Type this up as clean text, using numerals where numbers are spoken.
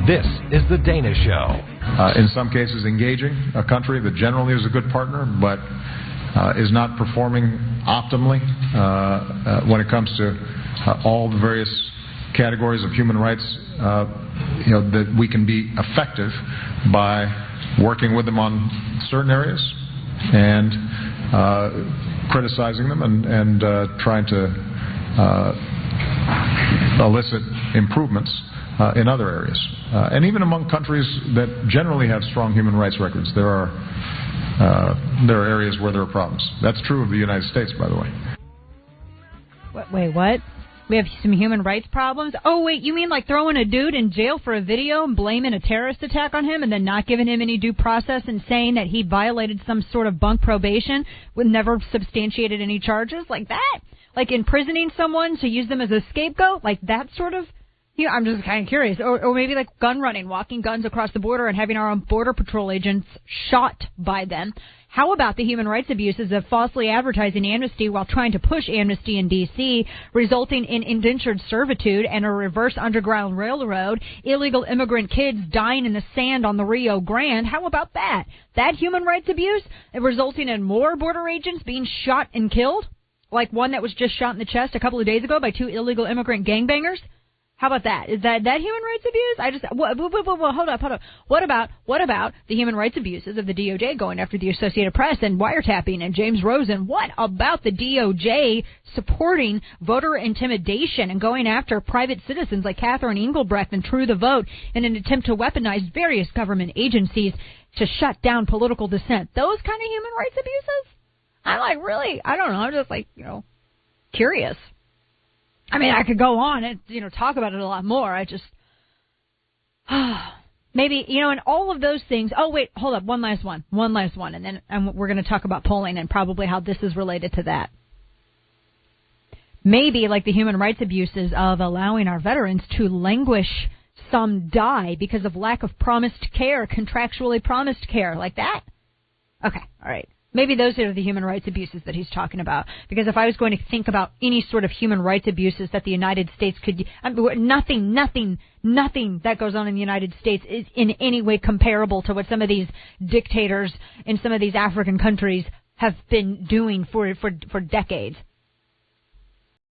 This is The Dana Show. In some cases, engaging a country that generally is a good partner, but is not performing optimally when it comes to all the various categories of human rights, that we can be effective by working with them on certain areas and criticizing them and trying to elicit improvements in other areas. And even among countries that generally have strong human rights records, there are areas where there are problems. That's true of the United States, by the way. Wait, what? We have some human rights problems? Oh, wait, you mean like throwing a dude in jail for a video and blaming a terrorist attack on him and then not giving him any due process and saying that he violated some sort of bunk probation with never substantiated any charges? Like that? Like imprisoning someone to use them as a scapegoat? Like that sort of? Yeah, I'm just kind of curious. Or maybe like gun running, walking guns across the border and having our own Border Patrol agents shot by them. How about the human rights abuses of falsely advertising amnesty while trying to push amnesty in D.C., resulting in indentured servitude and a reverse underground railroad, illegal immigrant kids dying in the sand on the Rio Grande? How about that? That human rights abuse resulting in more border agents being shot and killed? Like one that was just shot in the chest a couple of days ago by 2 illegal immigrant gangbangers? How about that? Is that human rights abuse? Hold up. What about the human rights abuses of the DOJ going after the Associated Press and wiretapping and James Rosen? What about the DOJ supporting voter intimidation and going after private citizens like Catherine Engelbrecht and True the Vote in an attempt to weaponize various government agencies to shut down political dissent? Those kind of human rights abuses? I don't know. I'm just curious. I mean, I could go on and, talk about it a lot more. I just, maybe, and all of those things. Oh, wait, hold up. One last one. And then we're going to talk about polling and probably how this is related to that. Maybe like the human rights abuses of allowing our veterans to languish, some die because of lack of promised care, contractually promised care, like that. Okay, all right. Maybe those are the human rights abuses that he's talking about. Because if I was going to think about any sort of human rights abuses that the United States could, nothing that goes on in the United States is in any way comparable to what some of these dictators in some of these African countries have been doing for decades.